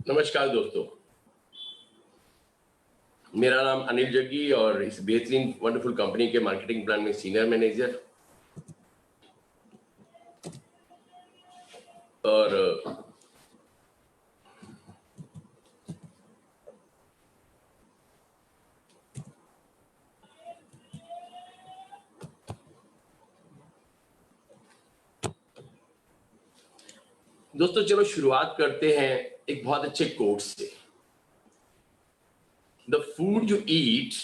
नमस्कार दोस्तों, मेरा नाम अनिल जग्गी और इस बेहतरीन वंडरफुल कंपनी के मार्केटिंग प्लान में सीनियर मैनेजर। और दोस्तों चलो शुरुआत करते हैं एक बहुत अच्छे कोट से। The food you eat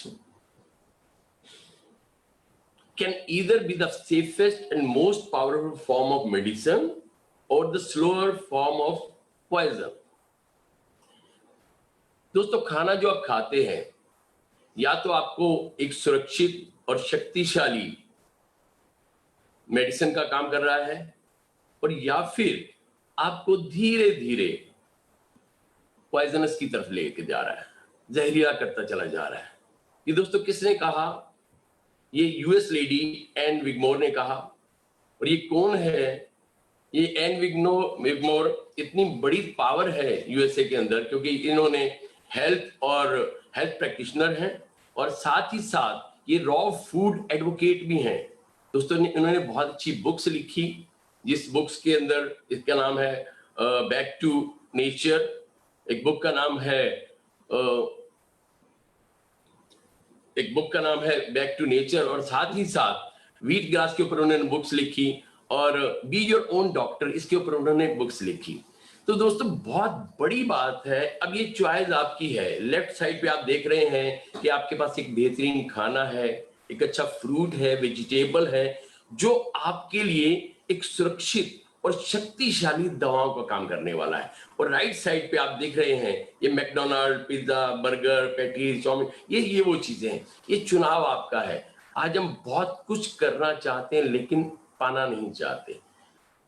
can either be the safest and most powerful form of medicine or the slower form of poison। दोस्तों खाना जो आप खाते हैं या तो आपको एक सुरक्षित और शक्तिशाली मेडिसिन का काम कर रहा है और या फिर आपको धीरे धीरे पॉइजनस की तरफ लेके जा रहा है, जहरीला करता चला जा रहा है। ये दोस्तों किसने कहा? ये यूएस लेडी एन विगमोर ने कहा। और ये कौन है? ये एन विगमोर इतनी बड़ी पावर है यूएसए के अंदर क्योंकि इन्होंने हेल्थ प्रैक्टिशनर हैं और साथ ही साथ ये रॉ फूड एडवोकेट भी हैं। दोस्तों इन्होंने बहुत अच्छी बुक्स लिखी, जिस बुक्स के अंदर इसका नाम है बैक टू नेचर। एक बुक का नाम है बैक टू नेचर और साथ ही साथ व्हीट ग्रास के ऊपर उन्होंने बुक्स लिखी और बी योर ओन डॉक्टर इसके ऊपर उन्होंने बुक्स लिखी। तो दोस्तों बहुत बड़ी बात है। अब ये चॉइस आपकी है। लेफ्ट साइड पे आप देख रहे हैं कि आपके पास एक बेहतरीन खाना है, एक अच्छा फ्रूट है, वेजिटेबल है जो आपके लिए एक सुरक्षित और शक्तिशाली दवाओं का काम करने वाला है। और राइट साइड पे आप देख रहे हैं ये McDonald, pizza, burger, patties, chow mein, ये वो चीजें हैं। ये चुनाव आपका है। आज हम बहुत कुछ करना चाहते हैं लेकिन पाना नहीं चाहते,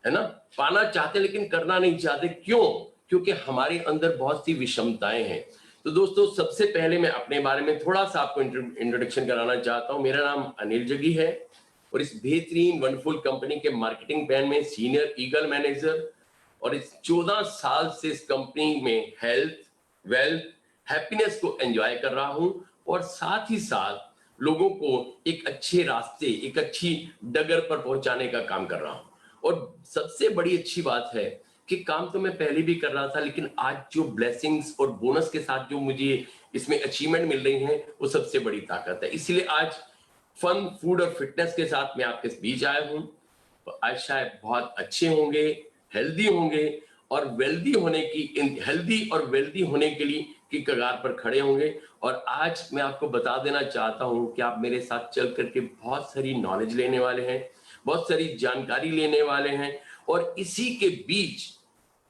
है ना? पाना चाहते लेकिन करना नहीं चाहते। क्यों? क्योंकि हमारे अंदर बहुत सी विषमताएं हैं। तो दोस्तों सबसे पहले मैं अपने बारे में थोड़ा सा आपको इंट्रोडक्शन कराना चाहता हूं। मेरा नाम अनिल जग्गी है और इस बेहतरीन वंडरफुल कंपनी के मार्केटिंग प्लान में सीनियर ईगल मैनेजर और इस 14 साल से इस कंपनी में हेल्थ, वेल्थ, हैप्पीनेस को एंजॉय कर रहा हूं और साथ ही साथ लोगों को एक अच्छे रास्ते, एक अच्छी डगर पर पहुंचाने का काम कर रहा हूं। और सबसे बड़ी अच्छी बात है कि काम तो मैं पहले भी कर रहा था लेकिन आज जो ब्लेसिंग्स और बोनस के साथ जो मुझे इसमें अचीवमेंट मिल रही है वो सबसे बड़ी ताकत है। इसलिए आज फन, फूड और फिटनेस के साथ मैं आपके बीच आया हूं। तो आज शायद बहुत अच्छे होंगे, हेल्दी होंगे और वेल्दी होने के लिए की कगार पर खड़े होंगे। और आज मैं आपको बता देना चाहता हूं कि आप मेरे साथ चल करके बहुत सारी नॉलेज लेने वाले हैं, बहुत सारी जानकारी लेने वाले हैं और इसी के बीच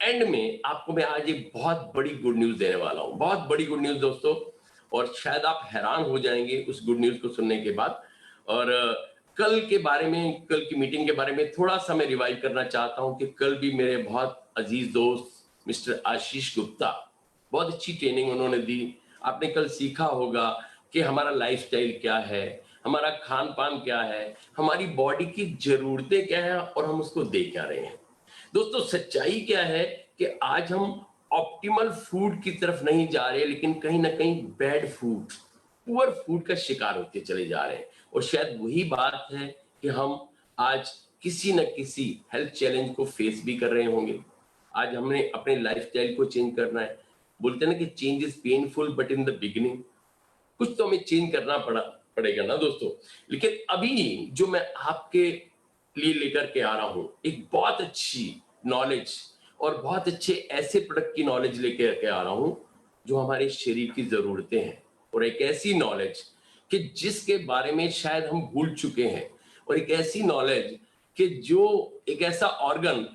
एंड में आपको मैं आज एक बहुत बड़ी गुड न्यूज देने वाला हूं। बहुत बड़ी गुड न्यूज दोस्तों, और शायद आप हैरान हो जाएंगे उस गुड न्यूज को सुनने के बाद। और कल की मीटिंग के बारे में थोड़ा सा मैं रिवाइव करना चाहता हूं कि कल भी मेरे बहुत अजीज दोस्त मिस्टर आशीष गुप्ता बहुत अच्छी ट्रेनिंग उन्होंने दी। आपने कल सीखा होगा कि हमारा लाइफस्टाइल क्या है, हमारा खान पान क्या है, हमारी बॉडी की जरूरतें क्या है और हम उसको दे क्या रहे हैं। दोस्तों सच्चाई क्या है कि आज हम ऑप्टिमल फूड की तरफ नहीं जा रहे लेकिन कहीं ना कहीं बैड फूड, पुअर फूड का शिकार होते चले जा रहे हैं। और शायद वही बात है कि हम आज किसी न किसी हेल्थ चैलेंज को फेस भी कर रहे होंगे। आज हमने अपने लाइफस्टाइल को चेंज करना है। बोलते हैं ना कि change is painful but in the beginning. कुछ तो हमें चेंज करना पड़ेगा ना दोस्तों। लेकिन अभी जो मैं आपके लिए लेकर के आ रहा हूं एक बहुत अच्छी नॉलेज और बहुत अच्छे ऐसे प्रोडक्ट की नॉलेज लेकर के आ रहा हूं जो हमारे शरीर की जरूरतें हैं। और एक ऐसी नॉलेज कि जिसके बारे में शायद हम भूल चुके हैं, और एक ऐसी नॉलेज कि जो एक ऐसा ऑर्गन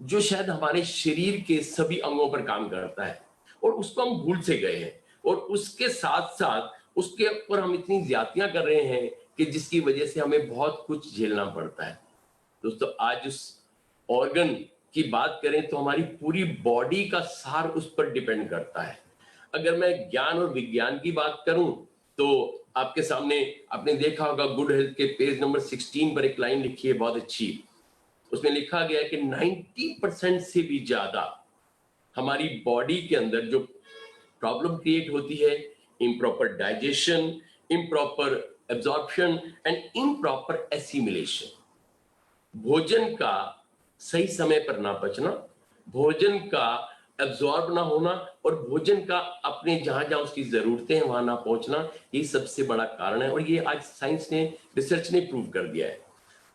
जो शायद हमारे शरीर के सभी अंगों पर काम करता है और उसको हम भूल से गए हैं। और उसके साथ साथ उसके ऊपर हम इतनी ज्यादतियां कर रहे हैं कि जिसकी वजह से हमें बहुत कुछ झेलना पड़ता है। दोस्तों आज उस ऑर्गन की बात करें तो हमारी पूरी बॉडी का सार उस पर डिपेंड करता है। अगर मैं ज्ञान और विज्ञान की बात करूं तो आपके सामने आपने देखा होगा गुड हेल्थ के पेज नंबर 16 पर एक लाइन लिखी है बहुत अच्छी। उसमें लिखा गया है कि 90% से भी ज्यादा हमारी बॉडी के अंदर जो प्रॉब्लम क्रिएट होती है, improper digestion, improper absorption and improper assimilation, भोजन का सही समय पर ना पचना, भोजन का एब्जॉर्ब ना होना और भोजन का अपने जहां जहां उसकी जरूरतें हैं वहां ना पहुंचना, ये सबसे बड़ा कारण है। और ये आज साइंस ने, रिसर्च ने प्रूव कर दिया है।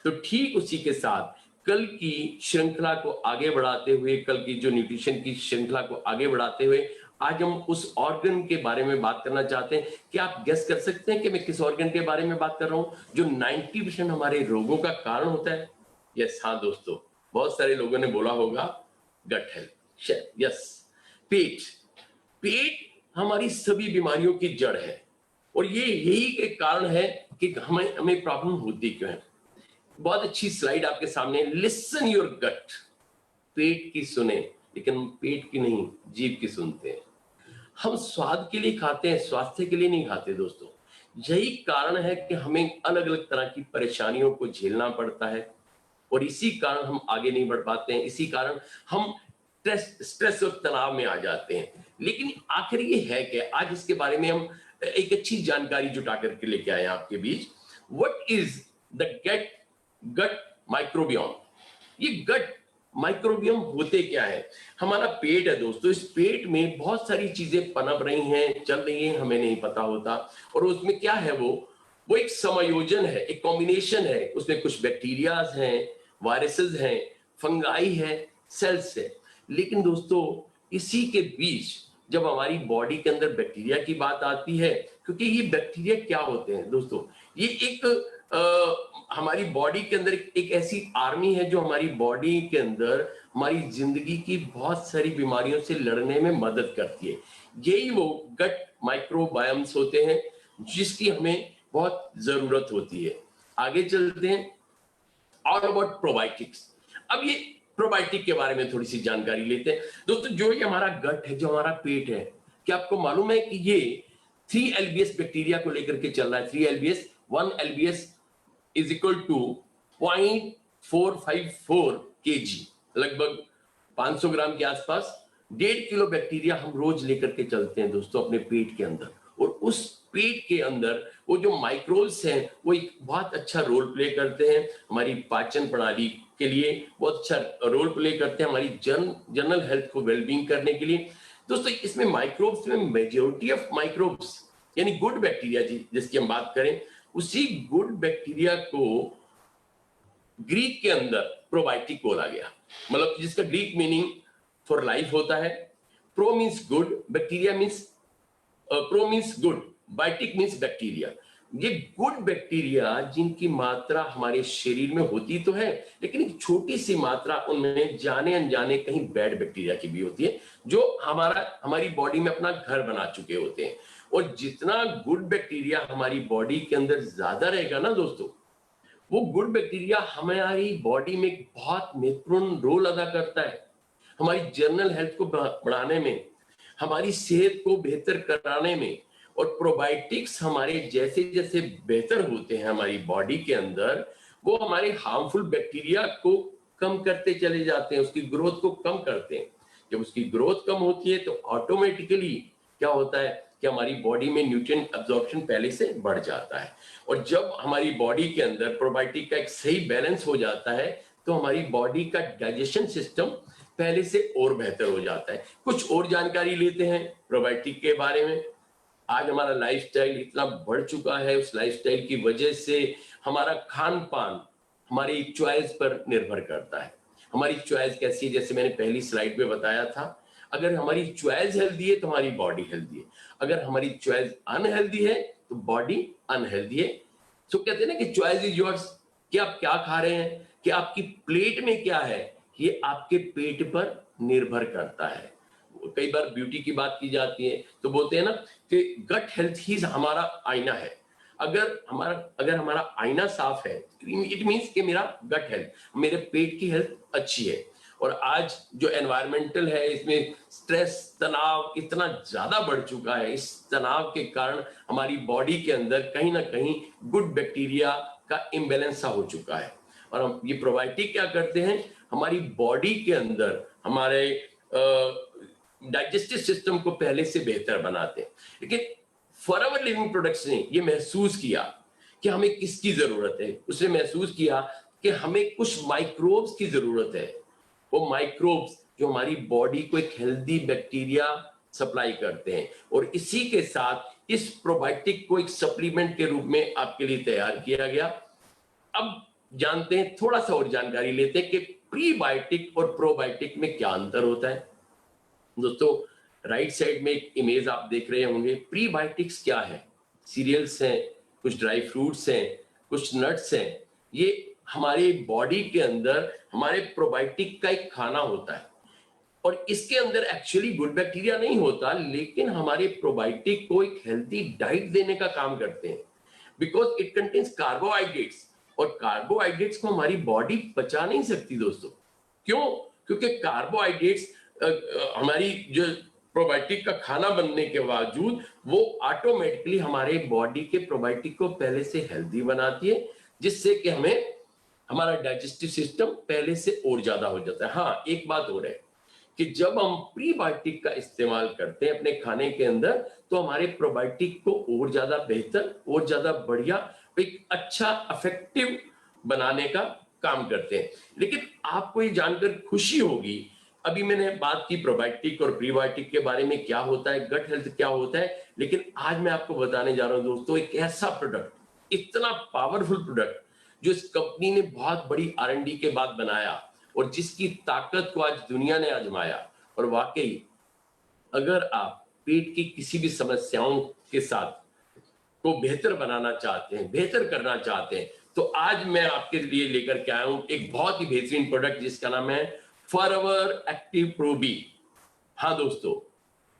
तो ठीक उसी के साथ कल की श्रृंखला को आगे बढ़ाते हुए, कल की जो न्यूट्रिशन की श्रृंखला को आगे बढ़ाते हुए, आज हम उस ऑर्गन के बारे में बात करना चाहते हैं। क्या आप गेस कर सकते हैं कि मैं किस ऑर्गन के बारे में बात कर रहा हूं जो 90% हमारे रोगों का कारण होता है? यस, हाँ दोस्तों, बहुत सारे लोगों ने बोला होगा गट हेल्थ। यस, पेट। पेट हमारी सभी बीमारियों की जड़ है और ये यही एक कारण है कि हमें हमें प्रॉब्लम होती क्यों है। बहुत अच्छी स्लाइड आपके सामने, लिसन योर गट। पेट की सुने, लेकिन हम पेट की नहीं, जीभ की सुनते हैं। हम स्वाद के लिए खाते हैं, स्वास्थ्य के लिए नहीं खाते दोस्तों। यही कारण है कि हमें अलग अलग तरह की परेशानियों को झेलना पड़ता है और इसी कारण हम आगे नहीं बढ़ पाते हैं, इसी कारण हम स्ट्रेस और तनाव में आ जाते हैं। लेकिन आखिर ये है कि आज इसके बारे में हम एक अच्छी जानकारी जुटा करके लेके आए हैं आपके बीच। What is the gut microbiome? ये गट माइक्रोबियम होते क्या है? हमारा पेट है दोस्तों, इस पेट में बहुत सारी चीजें पनप रही हैं, चल रही हैं, हमें नहीं पता होता। और उसमें क्या है, वो एक समायोजन है, एक कॉम्बिनेशन है। उसमें कुछ बैक्टीरियाज हैं, वायरसेस हैं, फंगाई है, सेल्स है। लेकिन दोस्तों इसी के बीच जब हमारी बॉडी के अंदर बैक्टीरिया की बात आती है, क्योंकि ये बैक्टीरिया क्या होते हैं दोस्तों, ये एक हमारी बॉडी के अंदर एक ऐसी आर्मी है जो हमारी बॉडी के अंदर हमारी जिंदगी की बहुत सारी बीमारियों से लड़ने में मदद करती है। यही वो गट माइक्रोबायम्स होते हैं जिसकी हमें बहुत जरूरत होती है। आगे चलते हैं, ऑल अबाउट प्रोबायोटिक्स। अब ये प्रोबायोटिक के बारे में थोड़ी सी जानकारी लेते हैं दोस्तों। जो ये हमारा गट है, जो हमारा पेट है, क्या आपको मालूम है कि ये 3 एलबीएस बैक्टीरिया को लेकर के चल रहा है। 3 LBS, 1 LBS is equal to 0.454 KG, लगभग 500 ग्राम के आसपास। 1.5 किलो बैक्टीरिया हम रोज लेकर के चलते हैं दोस्तों अपने पेट के अंदर। और उस पेट के अंदर वो जो माइक्रोब्स हैं वो एक बहुत अच्छा रोल प्ले करते हैं हमारी पाचन प्रणाली के लिए, बहुत अच्छा रोल प्ले करते हैं हमारी जनरल हेल्थ को वेलबींग करने के लिए। दोस्तों इसमें माइक्रोब्स में मेजॉरिटी ऑफ माइक्रोब्स यानी गुड बैक्टीरिया जी जिसकी हम बात करें, उसी गुड बैक्टीरिया को ग्रीक के अंदर प्रोबायोटिक बोला गया, मतलब जिसका ग्रीक मीनिंग फॉर लाइफ होता है। Pro means good, bacteria means pro means good, biotic means bacteria. ये गुड बैक्टीरिया जिनकी मात्रा हमारे शरीर में होती तो है, लेकिन एक छोटी सी मात्रा उनमें जाने अनजाने कहीं बैड बैक्टीरिया की भी होती है जो हमारी बॉडी में अपना घर बना चुके होते हैं। और जितना गुड बैक्टीरिया हमारी बॉडी के अंदर ज्यादा रहेगा ना दोस्तों, वो गुड बैक्टीरिया हमारी बॉडी में एक बहुत महत्वपूर्ण रोल अदा करता है हमारी जनरल हेल्थ को बढ़ाने में, हमारी सेहत को बेहतर कराने में। और प्रोबायोटिक्स हमारे जैसे जैसे बेहतर होते हैं हमारी बॉडी के अंदर, वो हमारे हार्मफुल बैक्टीरिया को कम करते चले जाते हैं, उसकी ग्रोथ को कम करते हैं। जब उसकी ग्रोथ कम होती है तो ऑटोमेटिकली क्या होता है कि हमारी बॉडी में न्यूट्रिएंट अब्जॉर्प्शन पहले से बढ़ जाता है। और जब हमारी बॉडी के अंदर प्रोबायोटिक का एक सही बैलेंस हो जाता है तो हमारी बॉडी का डाइजेशन सिस्टम पहले से और बेहतर हो जाता है। कुछ और जानकारी लेते हैं प्रोबायोटिक के बारे में। आज हमारा लाइफस्टाइल इतना बढ़ चुका है, उस लाइफस्टाइल की वजह से हमारा खान पान हमारी चॉइस पर निर्भर करता है। हमारी चॉइस कैसी है, जैसे मैंने पहली स्लाइड में बताया था, अगर हमारी चॉइस हेल्दी है तो हमारी बॉडी हेल्दी है, अगर हमारी चॉइस अनहेल्दी है तो बॉडी अनहेल्दी है। तो कहते हैं ना कि चॉइस इज योर्स, कि आप क्या खा रहे हैं, कि आपकी प्लेट में क्या है, ये आपके पेट पर निर्भर करता है। कई बार ब्यूटी की बात की जाती है तो बोलते हैं ना कि गट हेल्थ ही हमारा आईना है। अगर हमारा आईना साफ है, इट मींस कि मेरा गट हेल्थ, मेरे पेट की हेल्थ अच्छी है। और आज जो एनवायरमेंटल है, इसमें स्ट्रेस, तनाव इतना ज्यादा बढ़ चुका है, इस तनाव के कारण हमारी बॉडी के अंदर कहीं ना कहीं गुड बैक्टीरिया का इम्बेलेंस सा हो चुका है। और हम ये प्रोबायोटिक क्या करते हैं, हमारी बॉडी के अंदर हमारे डाइजेस्टिव सिस्टम को पहले से बेहतर बनाते हैं। लेकिन फॉरएवर लिविंग प्रोडक्ट्स ने ये महसूस किया कि हमें किसकी जरूरत है। उसने महसूस किया कि हमें कुछ माइक्रोब्स की जरूरत है। वो माइक्रोब्स जो हमारी बॉडी को एक हेल्दी बैक्टीरिया सप्लाई करते हैं, और इसी के साथ इस प्रोबायोटिक को एक सप्लीमेंट के रूप में आपके लिए तैयार किया गया। अब जानते हैं, थोड़ा सा और जानकारी लेते हैं कि प्रीबायोटिक और प्रोबायोटिक में क्या अंतर होता है। दोस्तों, राइट साइड में एक इमेज आप देख रहे होंगे। प्रीबायोटिक्स क्या है? सीरियल्स हैं, कुछ ड्राई फ्रूट्स हैं, कुछ नट्स हैं। ये हमारे बॉडी के अंदर हमारे प्रोबायोटिक का एक खाना होता है, और इसके अंदर एक्चुअली गुड बैक्टीरिया नहीं होता, लेकिन हमारे प्रोबायोटिक को एक हेल्दी डाइट देने का काम करते हैं, बिकॉज इट कंटेन्स कार्बोहाइड्रेट्स, और कार्बोहाइड्रेट्स को हमारी बॉडी पचा नहीं सकती दोस्तों। क्यों? क्योंकि कार्बोहाइड्रेट्स हमारी जो प्रोबायोटिक का खाना बनने के बावजूद वो ऑटोमेटिकली हमारे बॉडी के प्रोबायोटिक को पहले से हेल्दी बनाती है, जिससे कि हमें हमारा डाइजेस्टिव सिस्टम पहले से और ज्यादा हो जाता है। हाँ, एक बात और है कि जब हम प्रीबायोटिक का इस्तेमाल करते हैं अपने खाने के अंदर, तो हमारे प्रोबायोटिक को और ज्यादा बेहतर और ज्यादा बढ़िया, एक अच्छा इफेक्टिव बनाने का काम करते हैं। लेकिन आपको ये जानकर खुशी होगी, अभी मैंने बात की प्रोबायोटिक और प्रीबायोटिक के बारे में, क्या होता है, गट हेल्थ क्या होता है, लेकिन आज मैं आपको बताने जा रहा हूं दोस्तों एक ऐसा प्रोडक्ट, इतना पावरफुल प्रोडक्ट जो इस कंपनी ने बहुत बड़ी R&D के बाद बनाया, और जिसकी ताकत को आज दुनिया ने आजमाया। और वाकई अगर आप पेट की किसी भी समस्याओं के साथ को बेहतर बनाना चाहते हैं, बेहतर करना चाहते हैं, तो आज मैं आपके लिए लेकर के आया हूं एक बहुत ही बेहतरीन प्रोडक्ट जिसका नाम है फॉरएवर एक्टिव प्रो बी। हाँ दोस्तों,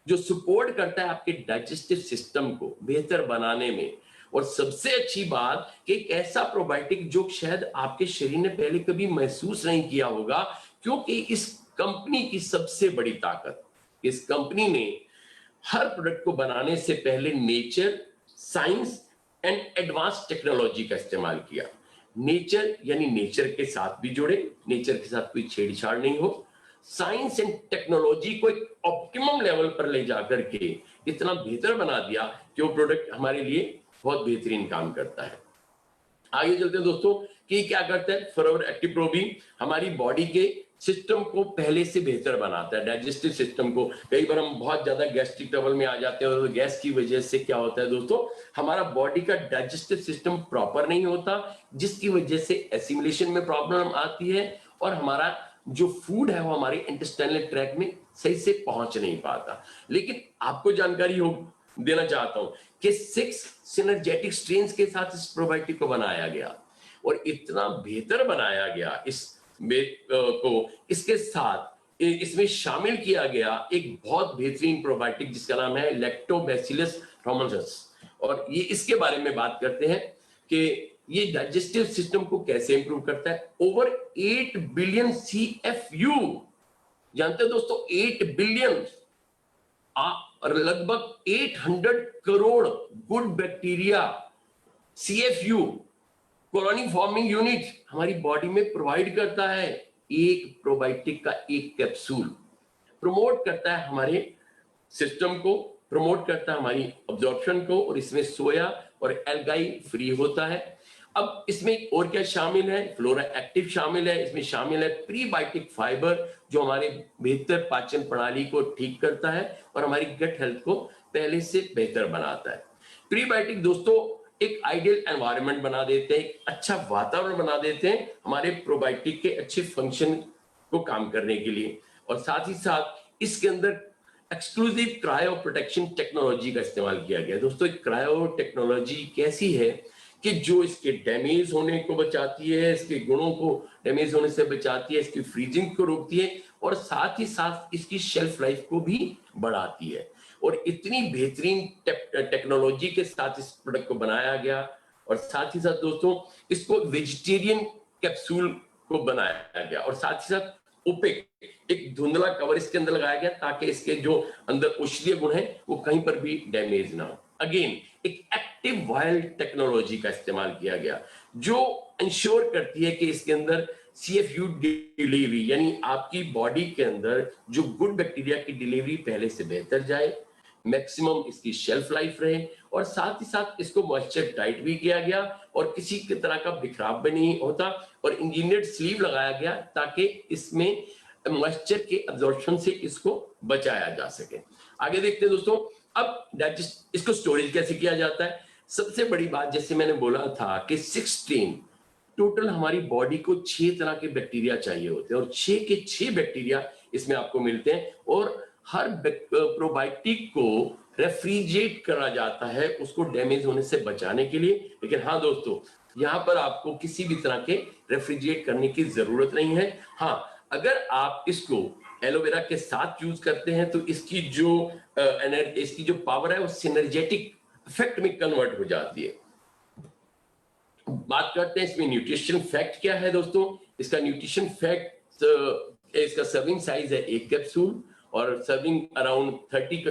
जो सपोर्ट करता है आपके डाइजेस्टिव सिस्टम को बेहतर बनाने में, और सबसे अच्छी बात कि एक ऐसा प्रोबायोटिक जो शायद आपके शरीर ने पहले कभी महसूस नहीं किया होगा, क्योंकि इस कंपनी की सबसे बड़ी ताकत, इस कंपनी ने हर प्रोडक्ट को बनाने से पहले nature, science and advance technology का इस्तेमाल किया। नेचर यानी नेचर के साथ भी जुड़े, नेचर के साथ कोई छेड़छाड़ नहीं हो, साइंस एंड टेक्नोलॉजी को एक ऑप्टिमम लेवल पर ले जाकर के इतना बेहतर बना दिया कि वो प्रोडक्ट हमारे लिए बहुत बेहतरीन काम करता है। आगे चलते हैं दोस्तों कि क्या करता है फॉरएवर एक्टिव प्रो बी, हमारी बॉडी के सिस्टम को पहले से बेहतर बनाता है, डाइजेस्टिव सिस्टम को। कई बार हम बहुत ज्यादा गैस्ट्रिक ट्रबल में आ जाते हैं, और गैस की वजह से क्या होता है दोस्तों, हमारा बॉडी का डाइजेस्टिव सिस्टम प्रॉपर नहीं होता, जिसकी वजह से एसिमिलेशन में प्रॉब्लम आती है, और हमारा जो फूड है वो हमारे इंटेस्टाइनल ट्रैक्ट में सही से पहुंच नहीं पाता। लेकिन आपको जानकारी हो देना चाहता हूं कि 6 सिनर्जेटिक स्ट्रेन्स के साथ इस प्रोबायोटिक को बनाया गया, और इतना बेहतर बनाया गया इस को, इसके साथ इसमें शामिल किया गया एक बहुत बेहतरीन प्रोबायोटिक जिसका नाम है लैक्टोबैसिलस रोमनस। और ये इसके बारे में बात करते हैं कि ये डाइजेस्टिव सिस्टम को कैसे इंप्रूव करता है। ओवर 8 बिलियन CFU, जानते हैं दोस्तों 8 बिलियन, और लगभग 800 crore good bacteria CFU, colony forming unit, हमारी बॉडी में प्रोवाइड करता है। एक प्रोबायोटिक का एक कैप्सूल प्रमोट करता है हमारे सिस्टम को, प्रमोट करता है हमारी अब्जॉर्प्शन को, और इसमें सोया और एल्गाई फ्री होता है। अब इसमें और क्या शामिल है, फ्लोरा एक्टिव शामिल है, इसमें शामिल है प्रीबायोटिक फाइबर जो हमारे बेहतर पाचन प्रणाली को ठीक करता है और हमारी गट हेल्थ को पहले से बेहतर बनाता है। प्रीबायोटिक दोस्तों एक आइडियल एनवायरनमेंट बना देते हैं, एक अच्छा वातावरण बना देते हैं हमारे प्रोबायोटिक के अच्छे फंक्शन को काम करने के लिए, और साथ ही साथ इसके अंदर एक्सक्लूसिव क्रायो प्रोटेक्शन टेक्नोलॉजी का इस्तेमाल किया गया है। दोस्तों क्रायो टेक्नोलॉजी कैसी है कि जो इसके डैमेज होने को बचाती है, इसके गुणों को डैमेज होने से बचाती है, इसकी फ्रीजिंग को रोकती है, और साथ ही साथ इसकी शेल्फ लाइफ को भी बढ़ाती है। और इतनी बेहतरीन टेक्नोलॉजी के साथ इस प्रोडक्ट को बनाया गया, और साथ ही साथ दोस्तों इसको वेजिटेरियन कैप्सूल को बनाया गया, और साथ ही साथ ओपेक एक धुंधला कवर इसके अंदर लगाया गया ताकि इसके जो अंदर औषधीय गुण है वो कहीं पर भी डैमेज ना हो। अगेन एक एक्टिव वायल टेक्नोलॉजी का इस्तेमाल किया गया जो इंश्योर करती है कि इसके अंदर CFU डिलीवरी, यानी आपकी बॉडी के अंदर जो गुड बैक्टीरिया की डिलीवरी पहले से बेहतर जाए, मैक्सिमम इसकी शेल्फ लाइफ रहे, और साथ ही साथ इसको मॉइस्चर टाइट भी किया गया और किसी की तरह का बिखराव भी नहीं होता, और इंजीनियर्ड स्लीव लगाया गया ताकि इसमें मॉइस्चर के अब्जॉर्प्शन से इसको बचाया जा सके। आगे देखते हैं दोस्तों। अब डाइजेस्ट इसको स्टोरेज कैसे किया जाता है। सबसे बड़ी बात, जैसे मैंने बोला था कि 16 टोटल हमारी बॉडी को 6 तरह के बैक्टीरिया चाहिए होते हैं, और 6 के 6 बैक्टीरिया इसमें आपको मिलते हैं, और हर प्रोबायोटिक को रेफ्रिजरेट करा जाता है उसको डैमेज होने से बचाने के लिए। लेकिन हाँ दोस्तों, यहाँ पर आपको किसी भी तरह के रेफ्रिजरेट करने की जरूरत नहीं है। हाँ, अगर आप इसको एलोवेरा के साथ यूज करते हैं तो इसकी जो पावर है वो सिनर्जेटिक इफेक्ट में कन्वर्ट हो जाती है। बात करते हैं इसमें न्यूट्रिशन फैक्ट क्या है दोस्तों। इसका न्यूट्रिशन फैक्ट, इसका सर्विंग साइज है 1 कैप्सूल, और सर्विंग अराउंड 30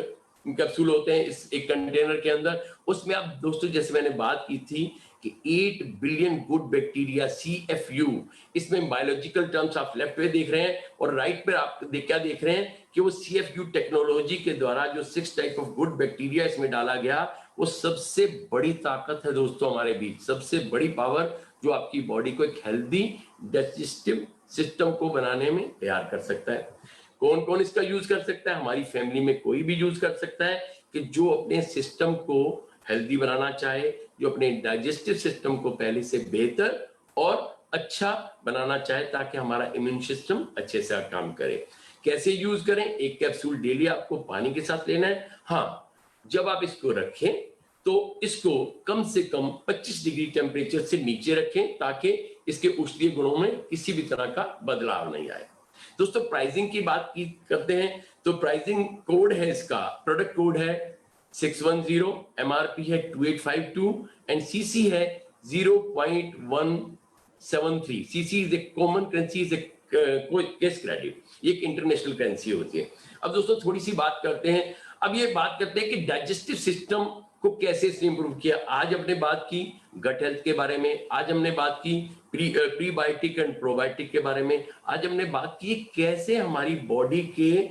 कैप्सूल होते हैं इस एक कंटेनर के अंदर। उसमें आप दोस्तों, जैसे मैंने बात की थी कि 8 बिलियन गुड बैक्टीरिया CFU, इसमें बायोलॉजिकल टर्म्स आप लेफ्ट पे देख रहे हैं, और राइट पे आप क्या देख रहे हैं कि वो CFU टेक्नोलॉजी के द्वारा जो 6 टाइप ऑफ गुड बैक्टीरिया इसमें डाला गया, वो सबसे बड़ी ताकत है दोस्तों हमारे बीच, सबसे बड़ी पावर जो आपकी बॉडी को एक हेल्दी डाइजेस्टिव सिस्टम को बनाने में तैयार कर सकता है। कौन कौन इसका यूज कर सकता है। हमारी फैमिली में कोई भी यूज कर सकता है कि जो अपने सिस्टम को हेल्दी बनाना चाहे, जो अपने डाइजेस्टिव सिस्टम को पहले से बेहतर और अच्छा बनाना चाहे, ताकि हमारा इम्यून सिस्टम अच्छे से काम करे। कैसे यूज करें। 1 कैप्सूल डेली आपको पानी के साथ लेना है। हाँ, जब आप इसको रखें तो इसको कम से कम 25 डिग्री टेम्परेचर से नीचे रखें, ताकि इसके औषधीय गुणों में किसी भी तरह का बदलाव नहीं आए। दोस्तों, प्राइसिंग की बात करते हैं तो प्राइसिंग कोड है, इसका प्रोडक्ट कोड है 610, MRP है 2852, एंड CC है 0.173। CC is a common currency, is a case credit, ये एक इंटरनेशनल करेंसी होती है। अब दोस्तों थोड़ी सी बात करते हैं, अब ये बात करते हैं कि डाइजेस्टिव सिस्टम को कैसे इसने इंप्रूव किया। आज हमने बात की गट हेल्थ के बारे में, आज हमने बात की प्रीबायोटिक एंड प्रोबायोटिक के बारे में, आज हमने बात की कैसे हमारी बॉडी के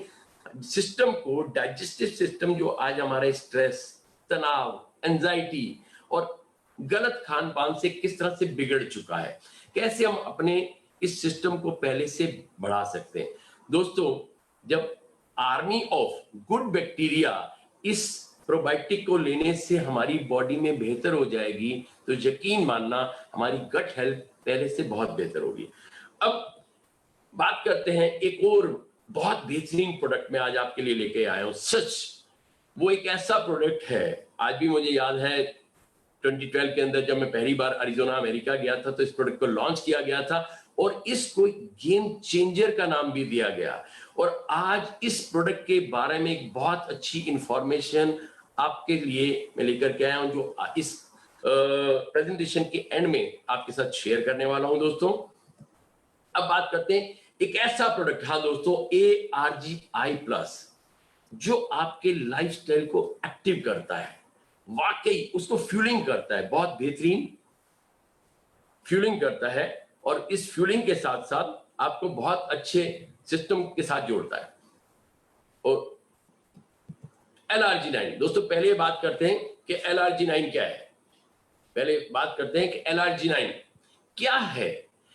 सिस्टम को, डाइजेस्टिव सिस्टम जो आज हमारे स्ट्रेस, तनाव, एंजाइटी और गलत खान पान से किस तरह से बिगड़ चुका है, कैसे हम अपने इस सिस्टम को पहले से बढ़ा सकते हैं। दोस्तों, जब आर्मी ऑफ गुड बैक्टीरिया इस प्रोबायोटिक को लेने से हमारी बॉडी में बेहतर हो जाएगी, तो यकीन मानना हमारी गट हेल्थ पहले से बहुत बेहतर होगी। अब बात करते हैं एक और बहुत बेहतरीन प्रोडक्ट मैं आज आपके लिए लेके आया हूं। सच वो एक ऐसा प्रोडक्ट है, आज भी मुझे याद है 2012 के अंदर जब मैं पहली बार अरिजोना अमेरिका गया था तो इस प्रोडक्ट को लॉन्च किया गया था, और इसको गेम चेंजर का नाम भी दिया गया। और आज इस प्रोडक्ट के बारे में एक बहुत अच्छी इंफॉर्मेशन आपके लिए मैं लेकर के आया हूं, जो इस प्रेजेंटेशन के एंड में आपके साथ शेयर करने वाला हूं दोस्तों। अब बात करते हैं एक ऐसा प्रोडक्ट, हाँ दोस्तों, ARGI+, जो आपके लाइफस्टाइल को एक्टिव करता है, वाकई उसको फ्यूलिंग करता है, बहुत बेहतरीन फ्यूलिंग करता है, और इस फ्यूलिंग के साथ साथ आपको बहुत अच्छे सिस्टम के साथ जोड़ता है। और LRG9 दोस्तों, पहले बात करते हैं कि LRG9 क्या है। पहले बात करते हैं कि LRG9 क्या है।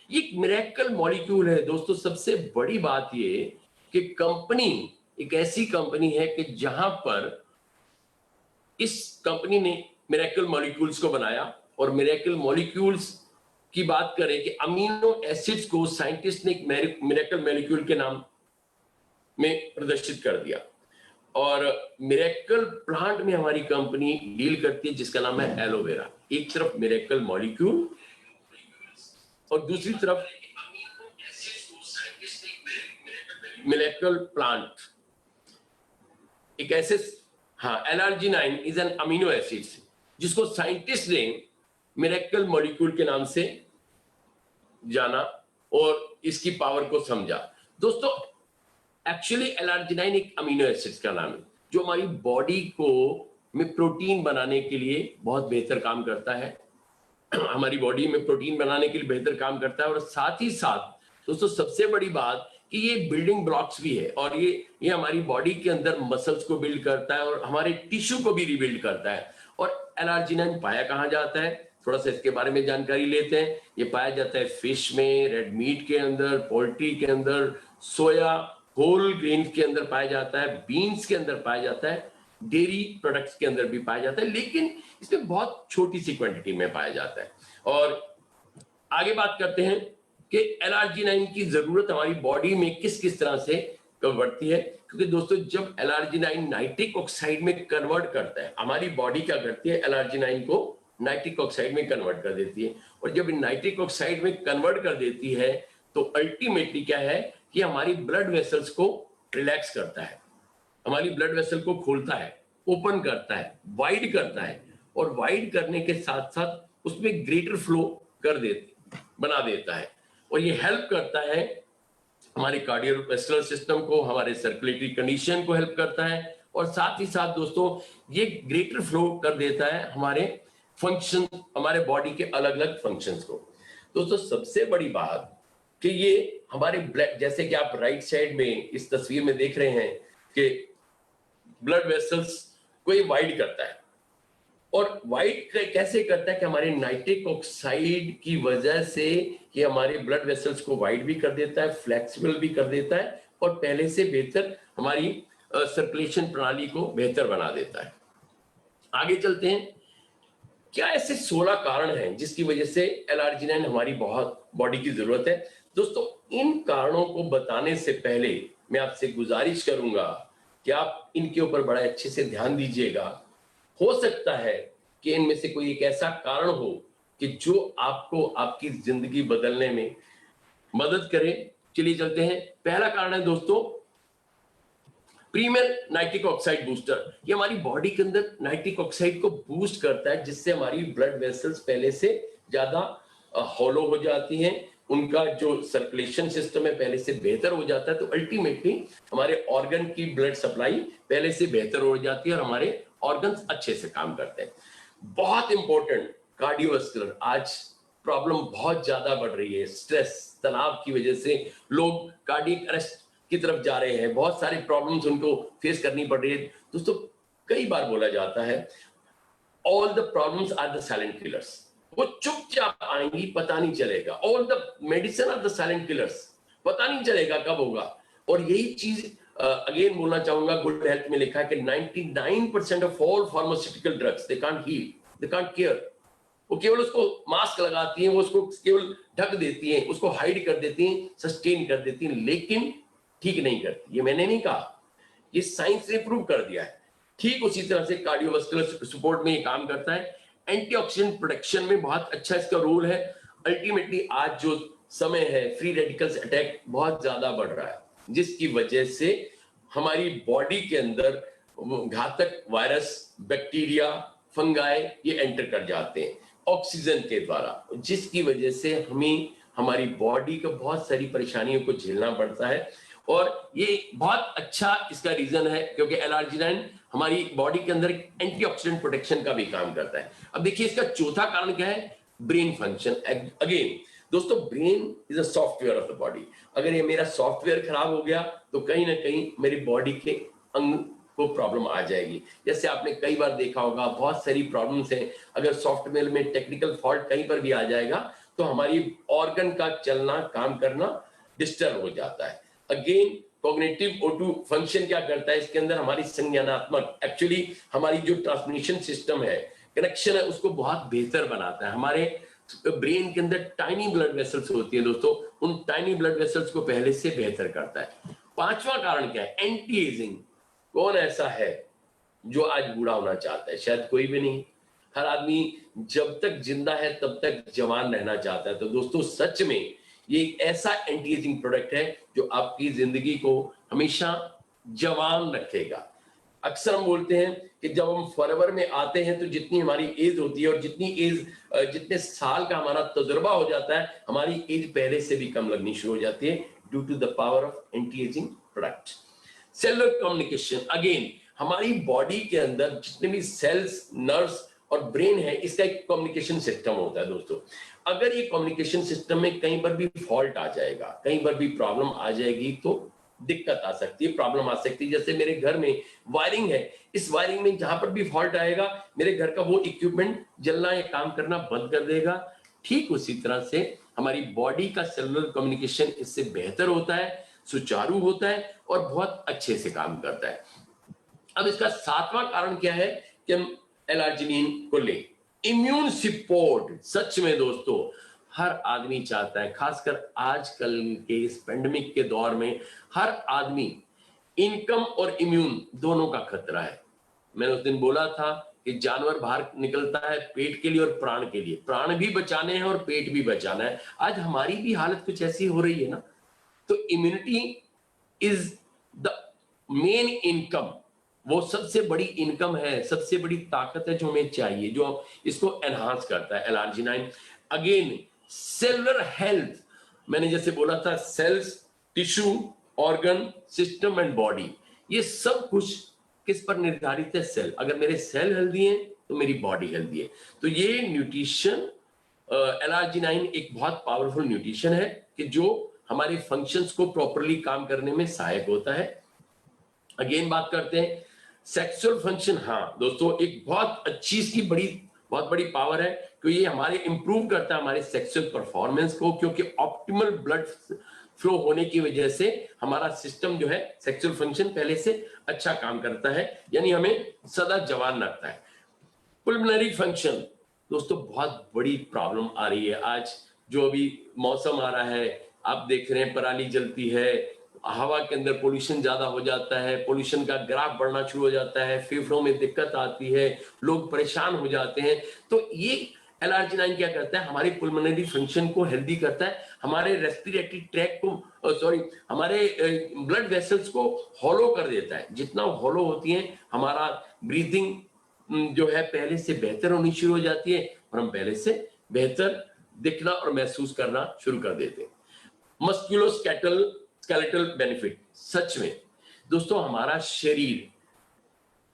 ये एक मिरेकल मॉलिक्यूल है दोस्तों। सबसे बड़ी बात ये कि कंपनी एक ऐसी कंपनी है कि जहां पर इस कंपनी ने मिरेकल मॉलिक्यूल्स को बनाया, और मिरेकल मॉलिक्यूल्स की बात करें कि अमीनो एसिड्स को साइंटिस्ट ने एक मिरेकल मॉलिक्यूल के नाम में प्रदर्शित कर दिया। और मिरेकल प्लांट में हमारी कंपनी डील करती है, जिसका नाम है एलोवेरा। एक तरफ मिरेकल मॉलिक्यूल और दूसरी तरफ मिरेकल प्लांट। एक ऐसे, हाँ, LRG9 is an amino acids, जिसको साइंटिस्ट ने मिरेकल मॉलिक्यूल के नाम से जाना और इसकी पावर को समझा। दोस्तों, एक्चुअली LRG9 एक अमीनो एसिड्स का नाम है, जो हमारी बॉडी को में प्रोटीन बनाने के लिए बहुत बेहतर काम करता है। हमारी बॉडी में प्रोटीन बनाने के लिए बेहतर काम करता है। और साथ ही साथ दोस्तों सबसे बड़ी बात कि ये बिल्डिंग ब्लॉक्स भी है, और ये हमारी बॉडी के अंदर मसल्स को बिल्ड करता है और हमारे टिश्यू को भी रिबिल्ड करता है। और L-arginine पाया कहाँ जाता है, थोड़ा सा इसके बारे में जानकारी लेते हैं। ये पाया जाता है फिश में, रेड मीट के अंदर, पोल्ट्री के अंदर, सोया, होल ग्रेन्स के अंदर पाया जाता है, बीन्स के अंदर पाया जाता है, डेयरी प्रोडक्ट्स के अंदर भी पाया जाता है, लेकिन इसमें बहुत छोटी सी क्वांटिटी में पाया जाता है। और आगे बात करते हैं कि L-arginine की जरूरत हमारी बॉडी में किस किस तरह से बढ़ती है। क्योंकि दोस्तों जब L-arginine नाइट्रिक ऑक्साइड में कन्वर्ट करता है, हमारी बॉडी क्या करती है, L-arginine को नाइट्रिक ऑक्साइड में कन्वर्ट कर देती है। और जब नाइट्रिक ऑक्साइड में कन्वर्ट कर देती है तो अल्टीमेटली क्या है कि हमारी ब्लड वेसल्स को रिलैक्स करता है, हमारी ब्लड वेसल को खोलता है, ओपन करता है, वाइड करता है, और वाइड करने के साथ साथ उसमें ग्रेटर फ्लो बना देता है। और ये हेल्प करता है हमारे कार्डियोवैस्कुलर सिस्टम को, हमारे सर्कुलेटरी कंडीशन को हेल्प करता है। और साथ ही साथ दोस्तों ये ग्रेटर फ्लो कर देता है हमारे फंक्शन, हमारे बॉडी के अलग अलग फंक्शंस को। दोस्तों सबसे बड़ी बात कि ये हमारे ब्लड, जैसे कि आप राइट साइड में इस तस्वीर में देख रहे हैं कि ब्लड वेसल्स को ये वाइड करता है। और वाइड कैसे करता है कि हमारे नाइट्रिक ऑक्साइड की वजह से ये हमारे ब्लड वेसल्स को वाइड भी कर देता है, फ्लेक्सिबल भी कर देता है, और पहले से बेहतर हमारी सर्कुलेशन प्रणाली को बेहतर बना देता है। आगे चलते हैं। क्या ऐसे 16 कारण हैं जिसकी वजह से L-arginine हमारी बहुत बॉडी की जरूरत है। दोस्तों इन कारणों को बताने से पहले मैं आपसे गुजारिश करूंगा कि आप इनके ऊपर बड़ा अच्छे से ध्यान दीजिएगा। हो सकता है कि इनमें से कोई एक ऐसा कारण हो कि जो आपको आपकी जिंदगी बदलने में मदद करे। चलिए चलते हैं। पहला कारण है दोस्तों प्रीमियर नाइट्रिक ऑक्साइड बूस्टर। ये हमारी बॉडी के अंदर नाइट्रिक ऑक्साइड को बूस्ट करता है, जिससे हमारी ब्लड वेसल्स पहले से ज्यादा हॉलो हो जाती हैं, उनका जो सर्कुलेशन सिस्टम है पहले से बेहतर हो जाता है। तो अल्टीमेटली हमारे ऑर्गन की ब्लड सप्लाई पहले से बेहतर हो जाती है और हमारे ऑर्गन्स अच्छे से काम करते हैं। बहुत इंपॉर्टेंट कार्डियोवैस्कुलर, आज प्रॉब्लम बहुत ज्यादा बढ़ रही है। स्ट्रेस, तनाव की वजह से लोग कार्डियक अरेस्ट की तरफ जा रहे हैं, बहुत सारे प्रॉब्लम्स उनको फेस करनी पड़ रही है। दोस्तों कई बार बोला जाता है all the problems are the silent killers. वो चुपचाप आएंगी, पता नहीं चलेगा। All the medicine are the silent killers, पता नहीं चलेगा कब होगा। और यही चीज अगेन बोलना चाहूंगा, गुड हेल्थ में लिखा है कि 99% of all pharmaceutical drugs they can't heal, they can't care. वो केवल उसको मास्क लगाती हैं, वो उसको केवल ढक देती हैं, उसको हाइड कर देती हैं, सस्टेन कर देती हैं, लेकिन ठीक नहीं करती। ये मैंने नहीं कहा, ये साइंस ने प्रूव कर दिया है। ठीक उसी तरह से कार्डियोवैस्कुलर सपोर्ट में ये काम करता है। एंटीऑक्सीडेंट प्रोटेक्शन में बहुत अच्छा इसका रोल है। अल्टीमेटली आज जो समय है, फ्री रेडिकल्स अटैक बहुत ज्यादा बढ़ रहा है, जिसकी वजह से हमारी बॉडी के अंदर घातक वायरस, बैक्टीरिया, फंगाई ये एंटर कर जाते हैं ऑक्सीजन के द्वारा, जिसकी वजह से हमें हमारी बॉडी को बहुत सारी परेशानियों को झेलना पड़ता है। और ये बहुत अच्छा इसका रीजन है क्योंकि L-arginine हमारी बॉडी के अंदर एंटीऑक्सीडेंट प्रोटेक्शन का भी काम करता है। अब देखिए इसका चौथा कारण क्या है, ब्रेन फंक्शन। अगेन दोस्तों brain is a software of the body. अगर ये मेरा सॉफ्टवेयर खराब हो गया तो कहीं ना कहीं मेरी बॉडी के अंग को प्रॉब्लम आ जाएगी। जैसे आपने कई बार देखा होगा, बहुत सारी प्रॉब्लम्स हैं। अगर सॉफ्टवेयर में टेक्निकल फॉल्ट कहीं पर भी आ जाएगा तो हमारी ऑर्गन का चलना, काम करना डिस्टर्ब हो जाता है। अगेन कॉग्निटिव O2 फंक्शन क्या करता है, इसके अंदर हमारी संज्ञानात्मक, एक्चुअली हमारी जो ट्रांसमिशन सिस्टम है, कनेक्शन है, उसको बहुत बेहतर बनाता है। हमारे ब्रेन के अंदर टाइनी ब्लड वेसल्स होती है दोस्तों, उन टाइनी ब्लड वेसल्स को पहले से बेहतर करता है। पांचवा कारण क्या है, एंटी एजिंग। कौन ऐसा है जो आज बूढ़ा होना चाहता है? शायद कोई भी नहीं। हर आदमी जब तक जिंदा है तब तक जवान रहना चाहता है। तो दोस्तों सच में ये एक ऐसा एंटी एजिंग प्रोडक्ट है जो आपकी जिंदगी को हमेशा जवान रखेगा। अक्सर हम बोलते हैं कि जब हम फॉरएवर में आते हैं तो जितनी हमारी एज होती है और जितने साल का हमारा तजुर्बा हो जाता है, हमारी एज पहले से भी कम लगनी शुरू हो जाती है due to the power of anti ageing product. Cellular communication, again हमारी बॉडी के अंदर जितने भी सेल्स, नर्व्स और ब्रेन है, इसका एक कम्युनिकेशन सिस्टम होता है दोस्तों। अगर ये कम्युनिकेशन सिस्टम में कहीं पर भी फॉल्ट आ जाएगा, कहीं पर भी प्रॉब्लम आ जाएगी, तो दिक्कत आ सकती है, प्रॉब्लम आ सकती है। जैसे मेरे घर में वायरिंग है, इस वायरिंग में जहां पर भी फॉल्ट आएगा, मेरे घर का वो इक्विपमेंट जलना या काम करना बंद कर देगा। ठीक उसी तरह से हमारी बॉडी का सेलुलर कम्युनिकेशन इससे बेहतर होता है, सुचारू होता है और बहुत अच्छे से काम करता है। अब इसका सातवां कारण क्या है कि हम एलार्जिनिन को लें। इम्यून सपोर्ट, सच में दोस्तों हर आदमी चाहता है, खासकर आजकल के इस पेंडेमिक के दौर में हर आदमी, इनकम और इम्यून दोनों का खतरा है। मैंने उस दिन बोला था कि जानवर बाहर निकलता है पेट के लिए और प्राण के लिए, प्राण भी बचाने हैं और पेट भी बचाना है। आज हमारी भी हालत कुछ ऐसी हो रही है ना। तो immunity is the main income, वो सबसे बड़ी इनकम है, सबसे बड़ी ताकत है जो हमें चाहिए, जो इसको एनहांस करता है एलार्जिनाइन। अगेन सेलुलर हेल्थ, मैंने जैसे बोला था cells, tissue, organ, system and body, ये सब कुछ किस पर निर्धारित है? सेल। अगर मेरे सेल हेल्दी हैं तो मेरी बॉडी हेल्दी है। तो ये न्यूट्रिशन, एलार्जिनाइन एक बहुत पावरफुल न्यूट्रिशन है कि जो हमारे फंक्शंस को प्रॉपरली काम करने में सहायक होता है। अगेन बात करते हैं सेक्सुअल फंक्शन। हाँ दोस्तों, एक बहुत अच्छी इसकी बहुत बड़ी पावर है कि ये हमारे इंप्रूव करता है हमारे सेक्सुअल परफॉर्मेंस को, क्योंकि ऑप्टिमल ब्लड फ्लो होने की वजह से हमारा सिस्टम जो है सेक्सुअल फंक्शन पहले से अच्छा काम करता है, यानी हमें सदा जवान रखता है। पुल्मोनरी फंक्शन दोस्तों, बहुत बड़ी प्रॉब्लम आ रही है आज। जो अभी मौसम आ रहा है, आप देख रहे हैं पराली जलती है, हवा के अंदर पोल्यूशन ज्यादा हो जाता है, पोल्यूशन का ग्राफ बढ़ना शुरू हो जाता है, फेफड़ों में दिक्कत आती है, लोग परेशान हो जाते हैं। तो ये एलार्जिनाइन क्या करता है? हमारे पुल्मोनरी फंक्शन को हेल्दी करता है, हमारे रेस्पिरेटरी ट्रैक को हमारे ब्लड वेसल्स को हॉलो कर देता है। जितना हॉलो होती है, हमारा ब्रीथिंग जो है पहले से बेहतर होनी शुरू हो जाती है और हम पहले से बेहतर दिखना और महसूस करना शुरू कर देते हैं। मस्कुलोस्केलेटल बेनिफिट, सच में दोस्तों हमारा शरीर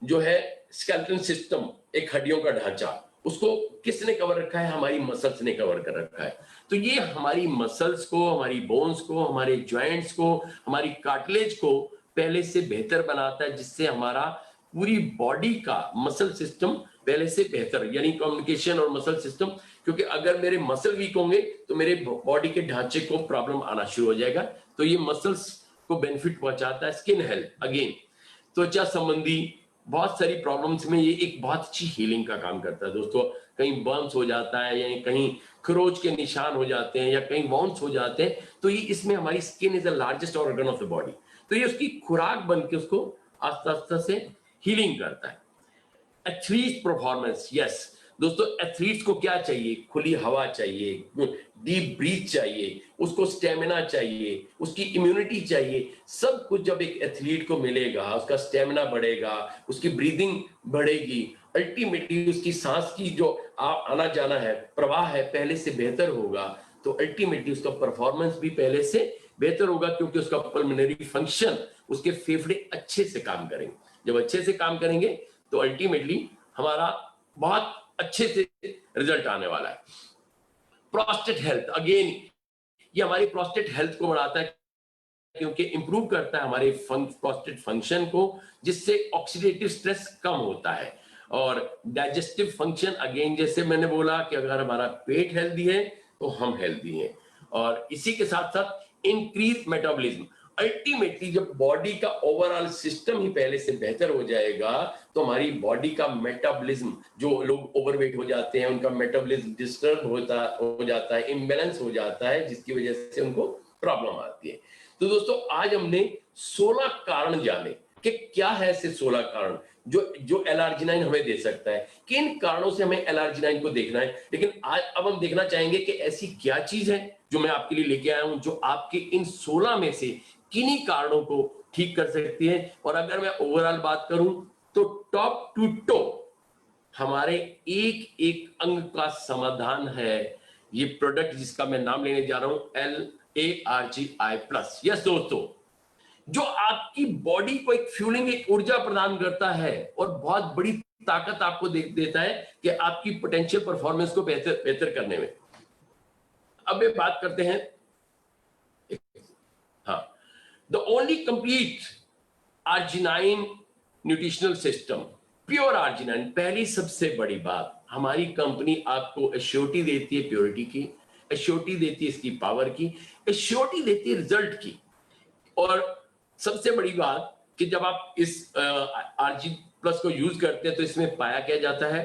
जो है स्केलेटन सिस्टम, एक हड्डियों का ढांचा, उसको किसने कवर रखा है? हमारी मसल्स ने कवर कर रखा है। तो ये हमारी मसल्स को, हमारी बोन्स को, हमारे जॉइंट्स को, हमारी कार्टिलेज को पहले से बेहतर बनाता है, जिससे हमारा पूरी बॉडी का मसल सिस्टम पहले से बेहतर, यानी कम्युनिकेशन और मसल सिस्टम। क्योंकि अगर मेरे मसल वीक होंगे तो मेरे बॉडी के ढांचे को प्रॉब्लम आना शुरू हो जाएगा। तो ये मसल्स को बेनिफिट पहुंचाता है। स्किन हेल्थ, अगेन त्वचा संबंधी बहुत सारी प्रॉब्लम्स में ये एक बहुत अच्छी हीलिंग का काम करता है दोस्तों। कहीं बर्न्स हो जाता है, या कहीं खरोच के निशान हो जाते हैं, या कहीं वाउंड्स हो जाते हैं, तो ये इसमें हमारी skin is the largest organ of the body, तो ये उसकी खुराक बन के उसको आस्ता आस्ता से हीलिंग करता है। एथलीट परफॉर्मेंस, यस दोस्तों, एथलीट्स को क्या चाहिए? खुली हवा चाहिए, डीप ब्रीथ चाहिए, उसको स्टेमिना चाहिए, उसकी इम्यूनिटी चाहिए। सब कुछ जब एक एथलीट को मिलेगा, उसका स्टेमिना बढ़ेगा, उसकी ब्रीदिंग बढ़ेगी, अल्टीमेटली उसकी सांस की जो आना जाना है, प्रवाह है, पहले से बेहतर होगा। तो अल्टीमेटली उसका परफॉर्मेंस भी पहले से बेहतर होगा, क्योंकि उसका पल्मोनरी फंक्शन, उसके फेफड़े अच्छे से काम करेंगे। जब अच्छे से काम करेंगे तो अल्टीमेटली हमारा बहुत अच्छे से रिजल्ट आने वाला है। प्रोस्टेट हेल्थ, अगेन ये हमारी प्रोस्टेट हेल्थ को बढ़ाता है, क्योंकि इंप्रूव करता है हमारे प्रोस्टेट फंक्शन को, जिससे ऑक्सीडेटिव स्ट्रेस कम होता है। और डाइजेस्टिव फंक्शन, अगेन जैसे मैंने बोला कि अगर हमारा पेट हेल्दी है तो हम हेल्दी हैं। और इसी के साथ साथ इंक्रीज मेटाबॉलिज्म, अल्टीमेटली जब बॉडी का ओवरऑल सिस्टम ही पहले से बेहतर हो जाएगा तो हमारी बॉडी का मेटाबॉलिज्म, जो लोग ओवरवेट हो जाते हैं उनका मेटाबॉलिज्म डिस्टर्ब हो जाता है, इम्बैलेंस हो जाता है, जिसकी वजह से उनको प्रॉब्लम आती है। तो दोस्तों आज हमने 16 कारण जाने कि क्या है ऐसे 16 कारण जो एलार्जिनाइन हमें दे सकता है, किन कारणों से हमें एलार्जिनाइन को देखना है। लेकिन आज अब हम देखना चाहेंगे कि ऐसी क्या चीज है जो मैं आपके लिए लेके आया हूं, जो आपके इन 16 में से किन्हीं कारणों को ठीक कर सकती है। और अगर मैं ओवरऑल बात करूं तो टॉप टू टो हमारे एक एक अंग का समाधान है ये प्रोडक्ट, जिसका मैं नाम लेने जा रहा हूं LARGI+। यस दोस्तों, जो आपकी बॉडी को एक फ्यूलिंग, एक ऊर्जा प्रदान करता है और बहुत बड़ी ताकत आपको देता है कि आपकी पोटेंशियल परफॉर्मेंस को बेहतर करने में। अब ये बात करते हैं, हाँ, the only complete arginine nutritional system, pure arginine. पहली सबसे बड़ी बात, हमारी कंपनी आपको एश्योरिटी देती है प्योरिटी की, एश्योरिटी देती है इसकी पावर की, एश्योरिटी देती है रिजल्ट की। और सबसे बड़ी बात कि जब आप इस आरजी प्लस को यूज करते हैं तो इसमें पाया क्या जाता है,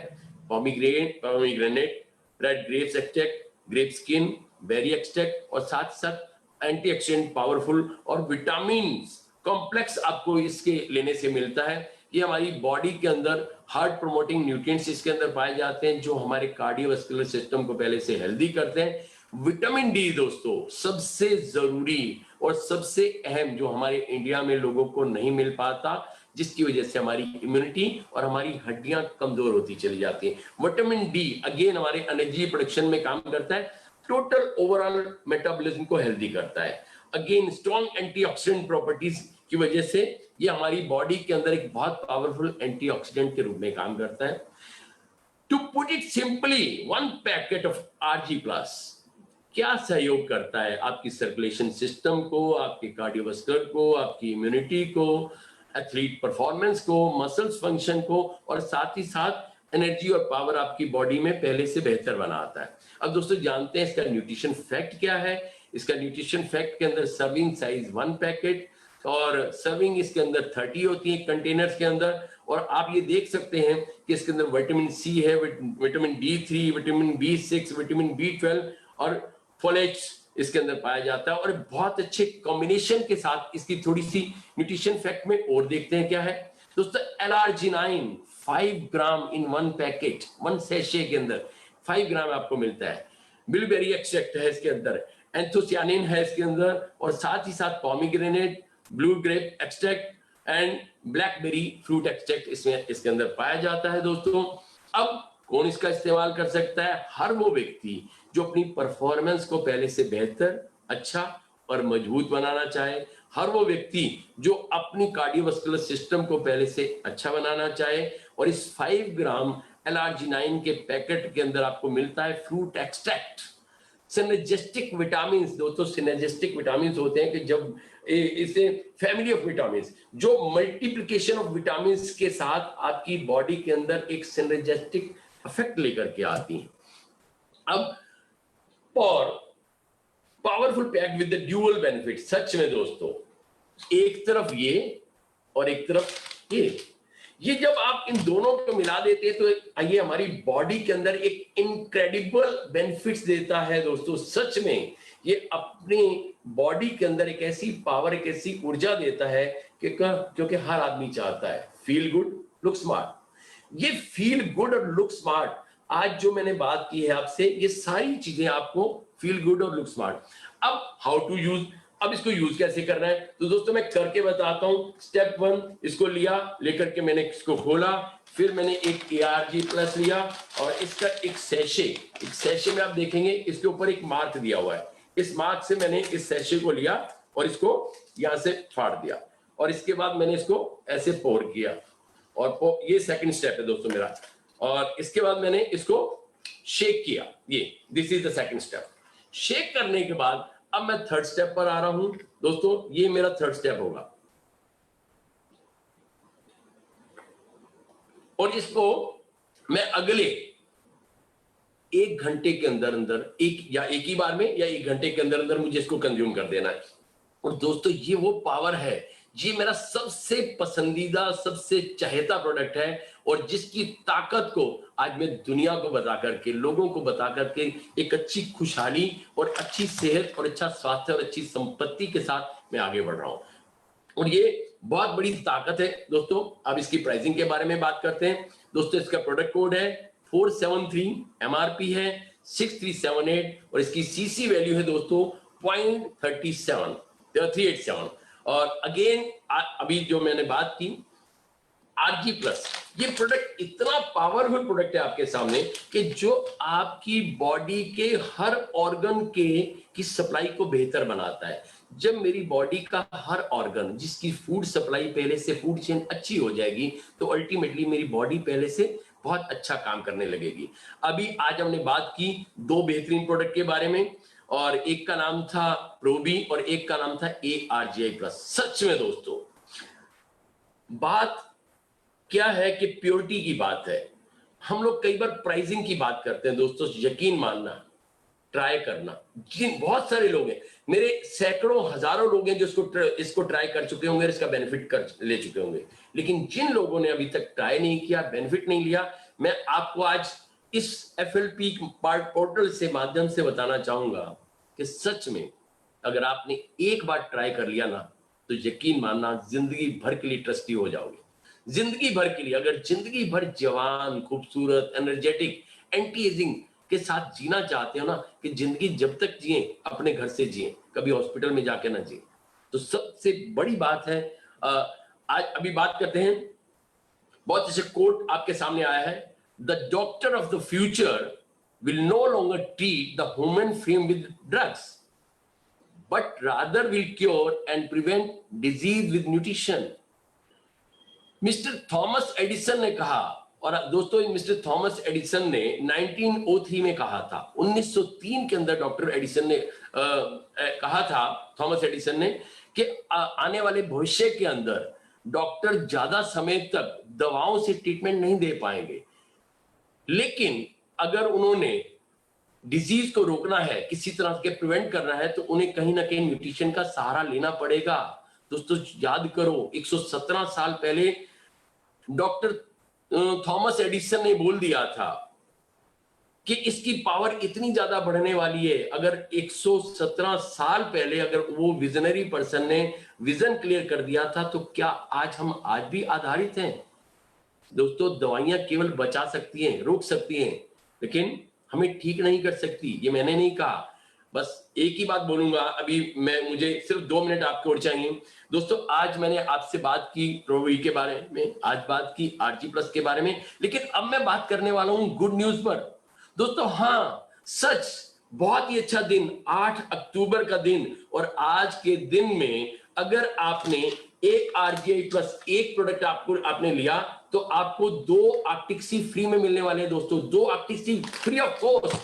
pomegranate, red grapes extract, grape skin, berry extract, और साथ साथ एंटीऑक्सीडेंट पावरफुल और विटामिन कॉम्प्लेक्स आपको इसके लेने से मिलता है। ये हमारी बॉडी के अंदर हार्ट प्रमोटिंग न्यूट्रिएंट्स इसके अंदर पाए जाते हैं जो हमारे कार्डियोवास्कुलर सिस्टम को पहले से हेल्दी करते हैं। विटामिन डी दोस्तों सबसे जरूरी और सबसे अहम, जो हमारे इंडिया में लोगों को नहीं मिल पाता, जिसकी वजह से हमारी इम्यूनिटी और हमारी हड्डियां कमजोर होती चली जाती हैं। विटामिन डी अगेन हमारे एनर्जी प्रोडक्शन में काम करता है, टोटल ओवरऑल मेटाबॉलिज्म को हेल्दी करता है। अगेन स्ट्रॉन्ग एंटीऑक्सीडेंट प्रॉपर्टीज की वजह से ये हमारी बॉडी के अंदर एक बहुत पावरफुल एंटीऑक्सीडेंट के रूप में काम करता है। To put it simply, 1 packet of RG plus क्या सहयोग करता है आपकी सर्कुलेशन सिस्टम को, आपके कार्डियोवास्कुलर को, आपकी इम्यूनिटी को, एथलीट परफॉर्मेंस को, मसल्स फंक्शन को, और साथ ही साथ एनर्जी और पावर आपकी बॉडी में पहले से बेहतर बनाता है। अब दोस्तों जानते हैं इसका न्यूट्रिशन फैक्ट क्या है। इसका न्यूट्रिशन फैक्ट के अंदर सर्विंग साइज 1 पैकेट, और सर्विंग इसके अंदर 30 होती है कंटेनर्स के अंदर। और आप ये देख सकते हैं कि इसके अंदर विटामिन सी है, vitamin D3, vitamin B6, vitamin B12 और फोलेट्स इसके अंदर पाया जाता है। और बहुत अच्छे कॉम्बिनेशन के साथ इसकी थोड़ी सी न्यूट्रिशन फैक्ट में और देखते हैं क्या है दोस्तों। एल-आर्जिनाइन 5 ग्राम इन 1 पैकेट, 1 सैशे के अंदर 5 ग्राम आपको मिलता है। बिलबेरी एक्सट्रैक्ट है इसके अंदर, एंथोसियानिन है इसके अंदर, और साथ ही साथ pomegranate, blue grape extract and blackberry fruit extract इसमें इसके अंदर पाया जाता है दोस्तों। अब कौन इसका इस्तेमाल कर सकता है? हर वो व्यक्ति जो अपनी परफॉर्मेंस को पहले से बेहतर, अच्छा और मजबूत बनाना चाहे, हर वो व्यक्ति जो अपनी कार्डियोवास्कुलर सिस्टम को पहले से अच्छा बनाना चाहे। और इस 5 ग्राम एल-आर्जिनाइन के पैकेट के अंदर आपको मिलता है फ्रूट एक्सट्रैक्ट, सिनर्जिस्टिक विटामिन। दोस्तों सिनर्जिस्टिक विटामिन होते हैं कि जब इसे फैमिली ऑफ विटामिन जो मल्टीप्लिकेशन ऑफ विटामिन के साथ आपकी बॉडी के अंदर एक सिनर्जिस्टिक इफेक्ट लेकर के आती हैं। अब और powerful pack with the dual benefit. सच में दोस्तों एक तरफ ये और एक तरफ ये जब आप इन दोनों को मिला देते हैं तो ये हमारी बॉडी के अंदर एक इनक्रेडिबल बेनिफिट्स देता है दोस्तों। सच में ये अपनी बॉडी के अंदर एक ऐसी पावर, एक ऐसी ऊर्जा देता है कि जो कि हर आदमी चाहता है, फील गुड लुक स्मार्ट। ये फील गुड और लुक स्मार्ट, आज जो मैंने बात की है आपसे, ये सारी चीजें आपको फील गुड और लुक स्मार्ट। अब हाउ टू यूज, अब इसको यूज कैसे करना है तो दोस्तों मैं करके बताता हूं। स्टेप 1, इसको लिया, लेकर के मैंने इसको खोला, फिर मैंने एक ARG प्लस लिया और इसका एक सैशे में आप देखेंगे इसके ऊपर एक मार्क दिया हुआ है। इस मार्क से मैंने इस सैशे को लिया और इसको यहां से फाड़ दिया, और इसके बाद मैंने इसको ऐसे पोर किया, और ये सेकंड स्टेप है दोस्तों मेरा। और इसके बाद मैंने इसको शेक किया, ये this is the second step. Shake करने के बाद अब मैं थर्ड स्टेप पर आ रहा हूं दोस्तों, ये मेरा थर्ड स्टेप होगा। और इसको मैं अगले 1 घंटे के अंदर अंदर एक ही बार में या 1 घंटे के अंदर अंदर मुझे इसको कंज्यूम कर देना है। और दोस्तों ये वो पावर है, ये मेरा सबसे पसंदीदा, सबसे चाहता प्रोडक्ट है, और जिसकी ताकत को आज मैं दुनिया को बता करके, लोगों को बता करके एक अच्छी खुशहाली और अच्छी सेहत और अच्छा स्वास्थ्य और अच्छी संपत्ति के साथ मैं आगे बढ़ रहा हूं। और ये बहुत बड़ी ताकत है दोस्तों। अब इसकी प्राइसिंग के बारे में बात करते हैं दोस्तों। इसका प्रोडक्ट कोड है 473, MRP है 6378, और इसकी CC वैल्यू है दोस्तों 0.387। और अगेन अभी जो मैंने बात की RG प्लस, ये प्रोडक्ट इतना पावरफुल प्रोडक्ट है आपके सामने कि जो आपकी बॉडी के हर ऑर्गन की सप्लाई को बेहतर बनाता है। जब मेरी बॉडी का हर ऑर्गन, जिसकी फूड सप्लाई पहले से, फूड चेन अच्छी हो जाएगी, तो अल्टीमेटली मेरी बॉडी पहले से बहुत अच्छा काम करने लगेगी। अभी आज हमने बात की दो बेहतरीन प्रोडक्ट के बारे में, और एक का नाम था प्रोबी और एक का नाम था ARGI प्लस। सच में दोस्तों, बात क्या है कि प्योरिटी की बात है। हम लोग कई बार प्राइसिंग की बात करते हैं दोस्तों, यकीन मानना, ट्राई करना। जिन बहुत सारे लोग हैं, मेरे सैकड़ों हजारों लोग हैं जो इसको ट्राई कर चुके होंगे, इसका बेनिफिट कर ले चुके होंगे। लेकिन जिन लोगों ने अभी तक ट्राई नहीं किया, बेनिफिट नहीं लिया, मैं आपको आज इस FLP पोर्टल से माध्यम से बताना चाहूंगा कि सच में अगर आपने एक बार ट्राई कर लिया ना, तो यकीन मानना जिंदगी भर के लिए ट्रस्टी हो जाओगे। जिंदगी भर के लिए, अगर जिंदगी भर जवान, खूबसूरत, एनर्जेटिक, एंटी एजिंग के साथ जीना चाहते हो ना, कि जिंदगी जब तक जिए अपने घर से जिए, कभी हॉस्पिटल में जाके ना जिए, तो सबसे बड़ी बात है। आज अभी बात करते हैं, बहुत अच्छे कोट आपके सामने आया है। The doctor of the future will no longer treat the human frame with drugs, but rather will cure and prevent disease with nutrition. Mister Thomas Edison ने कहा, और दोस्तों मिस्टर थॉमस एडिसन ने 1903 में कहा था, 1903 के अंदर डॉक्टर एडिसन ने कहा था, थॉमस एडिसन ने, कि आने वाले भविष्य के अंदर डॉक्टर ज्यादा समय तक दवाओं से ट्रीटमेंट नहीं दे पाएंगे, लेकिन अगर उन्होंने डिजीज को रोकना है, किसी तरह के प्रिवेंट करना है, तो उन्हें कहीं ना कहीं न्यूट्रिशन का सहारा लेना पड़ेगा। दोस्तों याद करो, 117 साल पहले डॉक्टर थॉमस एडिसन ने बोल दिया था कि इसकी पावर इतनी ज्यादा बढ़ने वाली है। अगर 117 साल पहले अगर वो विजनरी पर्सन ने विजन क्लियर कर दिया था, तो क्या आज हम आज भी आधारित हैं? दोस्तों दवाइयां केवल बचा सकती हैं, रोक सकती हैं, लेकिन हमें ठीक नहीं कर सकती। ये मैंने नहीं कहा, बस एक ही बात बोलूंगा अभी मैं, मुझे सिर्फ 2 मिनट आपकी ओर चाहिए। दोस्तों आज मैंने आपसे बात की प्रोवी के बारे में, आज बात की RG प्लस के बारे में, लेकिन अब मैं बात करने वाला हूं गुड न्यूज पर। दोस्तों हाँ, सच, बहुत ही अच्छा दिन, 8 अक्टूबर का दिन, और आज के दिन में अगर आपने एक RGI प्लस एक प्रोडक्ट आपने लिया, तो आपको 2 आर्टिक सी फ्री में मिलने वाले हैं। दोस्तों 2 articles free of cost,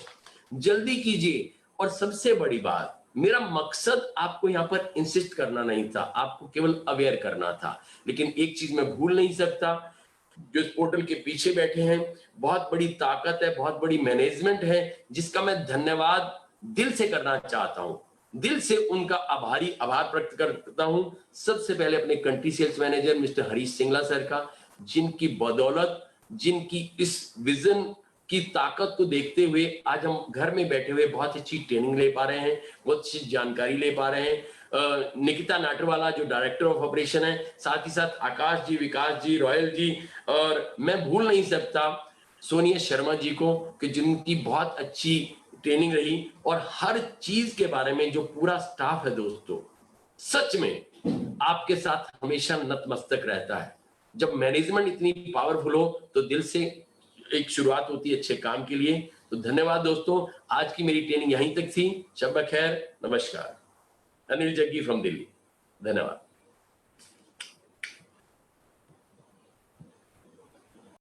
जल्दी कीजिए। और सबसे बड़ी बात, मेरा मकसद आपको यहां पर इंसिस्ट करना नहीं था, आपको केवल अवेयर करना था। लेकिन एक चीज मैं भूल नहीं सकता, जो इस पोर्टल के पीछे बैठे हैं, बहुत बड़ी ताकत है, बहुत बड़ी मैनेजमेंट है, जिसका मैं धन्यवाद दिल से करना चाहता हूं। दिल से उनका आभार प्रकट करता हूं। सबसे पहले अपने country sales manager mister Harish Singla sir का, जिनकी बदौलत, जिनकी इस विजन की ताकत को देखते हुए आज हम घर में बैठे हुए बहुत अच्छी ट्रेनिंग ले पा रहे हैं, बहुत अच्छी जानकारी ले पा रहे हैं। निकिता नाटरवाला जो डायरेक्टर ऑफ ऑपरेशन है, साथ ही साथ आकाश जी, विकास जी, रॉयल जी, और मैं भूल नहीं सकता सोनिया शर्मा जी को, कि जिनकी बहुत अच्छी ट्रेनिंग रही, और हर चीज के बारे में जो पूरा स्टाफ है दोस्तों, सच में आपके साथ हमेशा नतमस्तक रहता है। जब मैनेजमेंट इतनी पावरफुल हो, तो दिल से एक शुरुआत होती है अच्छे काम के लिए। तो धन्यवाद दोस्तों, आज की मेरी ट्रेनिंग यहीं तक थी। शब खैर, नमस्कार। अनिल जग्गी फ्रॉम दिल्ली, धन्यवाद।